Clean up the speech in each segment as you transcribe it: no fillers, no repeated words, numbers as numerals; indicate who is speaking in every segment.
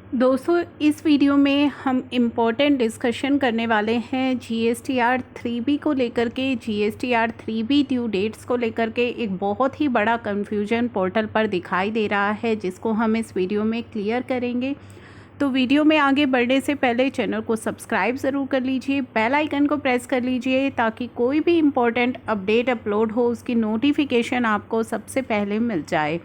Speaker 1: दोस्तों इस वीडियो में हम इम्पोर्टेंट डिस्कशन करने वाले हैं जीएसटीआर 3B को लेकर के। जीएसटीआर 3B ड्यू डेट्स को लेकर के एक बहुत ही बड़ा कन्फ्यूजन पोर्टल पर दिखाई दे रहा है, जिसको हम इस वीडियो में क्लियर करेंगे। तो वीडियो में आगे बढ़ने से पहले चैनल को सब्सक्राइब ज़रूर कर लीजिए, बेल आइकन को प्रेस कर लीजिए ताकि कोई भी इम्पोर्टेंट अपडेट अपलोड हो उसकी नोटिफिकेशन आपको सबसे पहले मिल जाए।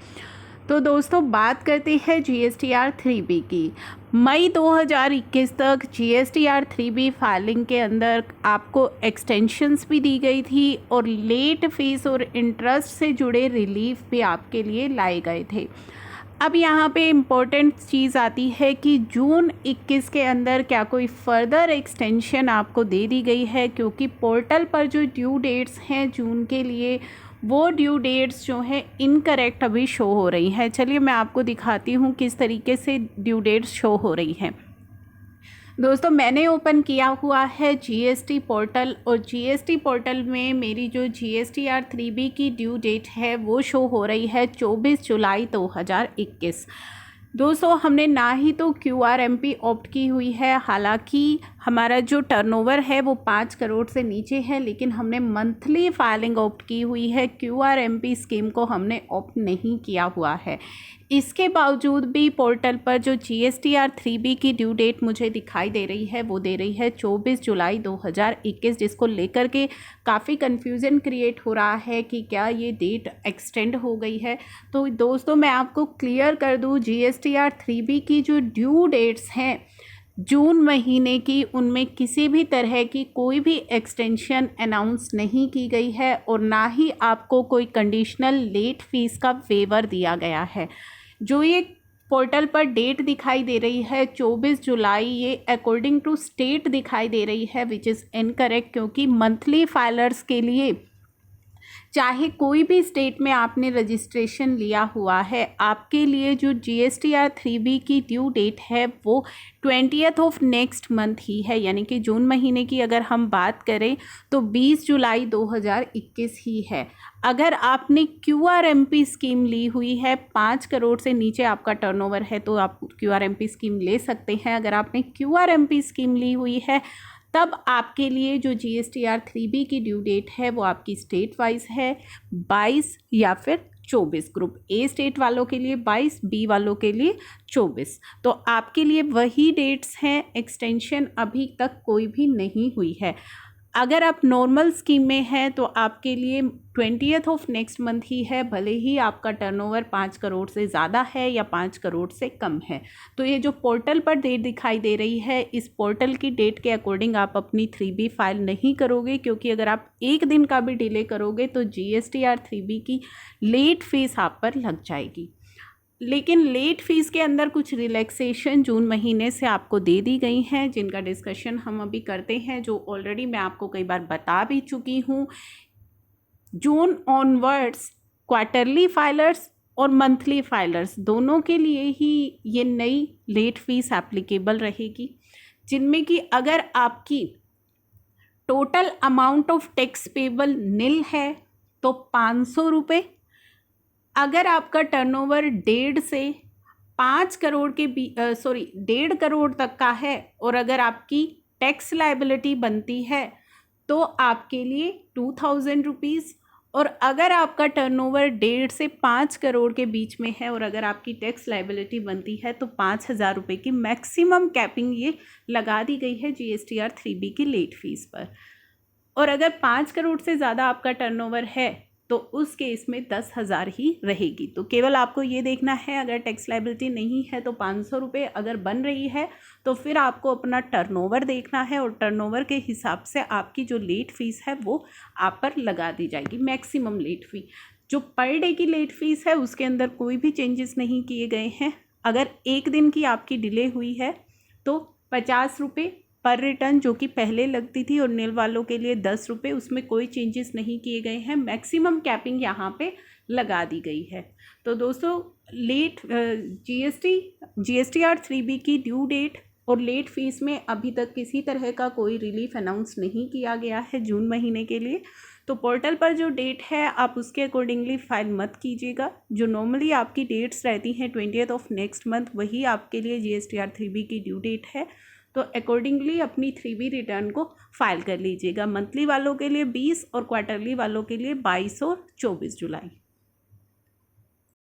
Speaker 1: तो दोस्तों बात करते हैं जीएसटीआर 3B की। मई 2021 तक जीएसटीआर 3B फाइलिंग के अंदर आपको एक्सटेंशंस भी दी गई थी और लेट फीस और इंटरेस्ट से जुड़े रिलीफ भी आपके लिए लाए गए थे। अब यहाँ पे इम्पोर्टेंट चीज़ आती है कि जून 21 के अंदर क्या कोई फर्दर एक्सटेंशन आपको दे दी गई है, क्योंकि पोर्टल पर जो ड्यू डेट्स हैं जून के लिए वो ड्यू डेट्स जो हैं इनकरेक्ट अभी शो हो रही हैं। चलिए मैं आपको दिखाती हूँ किस तरीके से ड्यू डेट्स शो हो रही हैं। दोस्तों मैंने ओपन किया हुआ है जीएसटी पोर्टल और जीएसटी पोर्टल में मेरी जो जीएसटीआर 3B की ड्यू डेट है वो शो हो रही है 24 जुलाई 2021। दोस्तों हमने ना ही तो QRMP ऑप्ट की हुई है, हालांकि हमारा जो टर्नओवर है वो 5 करोड़ से नीचे है, लेकिन हमने मंथली फाइलिंग ऑप्ट की हुई है। QRMP स्कीम को हमने ऑप्ट नहीं किया हुआ है। इसके बावजूद भी पोर्टल पर जो जीएसटीआर 3B की ड्यू डेट मुझे दिखाई दे रही है वो दे रही है 24 जुलाई 2021, जिसको लेकर के काफ़ी कन्फ्यूज़न क्रिएट हो रहा है कि क्या ये डेट एक्सटेंड हो गई है। तो दोस्तों मैं आपको क्लियर कर दूँ, जीएसटीआर 3B की जो ड्यू डेट्स हैं जून महीने की, उनमें किसी भी तरह की कोई भी एक्सटेंशन अनाउंस नहीं की गई है और ना ही आपको कोई कंडीशनल लेट फीस का वेवर दिया गया है। जो ये पोर्टल पर डेट दिखाई दे रही है 24 जुलाई, ये अकॉर्डिंग टू स्टेट दिखाई दे रही है, विच इज़ इनकरेक्ट, क्योंकि मंथली फाइलर्स के लिए चाहे कोई भी स्टेट में आपने रजिस्ट्रेशन लिया हुआ है, आपके लिए जो जीएसटीआर 3B की ड्यू डेट है वो 20th ऑफ नेक्स्ट मंथ ही है, यानी कि जून महीने की अगर हम बात करें तो 20 जुलाई 2021 ही है। अगर आपने QRMP स्कीम ली हुई है, 5 करोड़ से नीचे आपका टर्नओवर है तो आप QRMP स्कीम ले सकते हैं। अगर आपने QRMP स्कीम ली हुई है तब आपके लिए जो जीएसटीआर 3B की ड्यू डेट है वो आपकी स्टेट वाइज है 22 या फिर 24। ग्रुप ए स्टेट वालों के लिए 22, बी वालों के लिए 24। तो आपके लिए वही डेट्स हैं, एक्सटेंशन अभी तक कोई भी नहीं हुई है। अगर आप नॉर्मल स्कीम में हैं तो आपके लिए 20th ऑफ नेक्स्ट मंथ ही है, भले ही आपका टर्नओवर 5 करोड़ से ज़्यादा है या 5 करोड़ से कम है। तो ये जो पोर्टल पर डेट दिखाई दे रही है, इस पोर्टल की डेट के अकॉर्डिंग आप अपनी 3B फाइल नहीं करोगे, क्योंकि अगर आप एक दिन का भी डिले करोगे तो जीएसटीआर 3B की लेट फीस आप पर लग जाएगी। लेकिन लेट फीस के अंदर कुछ रिलैक्सेशन जून महीने से आपको दे दी गई हैं, जिनका डिस्कशन हम अभी करते हैं, जो ऑलरेडी मैं आपको कई बार बता भी चुकी हूँ। जून ऑनवर्ड्स क्वार्टरली फाइलर्स और मंथली फाइलर्स दोनों के लिए ही ये नई लेट फीस एप्लीकेबल रहेगी, जिनमें कि अगर आपकी total amount of tax payable nil है तो 500 रुपये। अगर आपका टर्नओवर 1.5 से 5 करोड़ के 1.5 करोड़ तक का है और अगर आपकी टैक्स लाइबिलिटी बनती है तो आपके लिए 2000 रुपीज़, और अगर आपका टर्नओवर 1.5 से 5 करोड़ के बीच में है और अगर आपकी टैक्स लाइबिलिटी बनती है तो 5000 रुपये की मैक्सिमम कैपिंग ये लगा दी गई है जीएसटीआर 3B की लेट फीस पर। और अगर 5 करोड़ से ज़्यादा आपका टर्नओवर है तो उस केस में 10,000 ही रहेगी। तो केवल आपको ये देखना है, अगर टैक्स लाइबिलिटी नहीं है तो 500 रुपये, अगर बन रही है तो फिर आपको अपना टर्नओवर देखना है और टर्नओवर के हिसाब से आपकी जो लेट फीस है वो आप पर लगा दी जाएगी, मैक्सिमम लेट फी। जो पर डे की लेट फीस है उसके अंदर कोई भी चेंजेस नहीं किए गए हैं। अगर एक दिन की आपकी डिले हुई है तो 50 रुपये पर रिटर्न जो कि पहले लगती थी, और नील वालों के लिए 10 रुपये, उसमें कोई चेंजेस नहीं किए गए हैं। मैक्सिमम कैपिंग यहाँ पे लगा दी गई है। तो दोस्तों लेट जीएसटीआर 3B की ड्यू डेट और लेट फीस में अभी तक किसी तरह का कोई रिलीफ अनाउंस नहीं किया गया है जून महीने के लिए। तो पोर्टल पर जो डेट है आप उसके अकॉर्डिंगली फ़ाइल मत कीजिएगा। जो नॉर्मली आपकी डेट्स रहती हैं 20th ऑफ नेक्स्ट मंथ, वही आपके लिए GSTR 3B की ड्यू डेट है। तो अकॉर्डिंगली अपनी 3B रिटर्न को फाइल कर लीजिएगा। मंथली वालों के लिए 20 और क्वार्टरली वालों के लिए 22 और 24 जुलाई।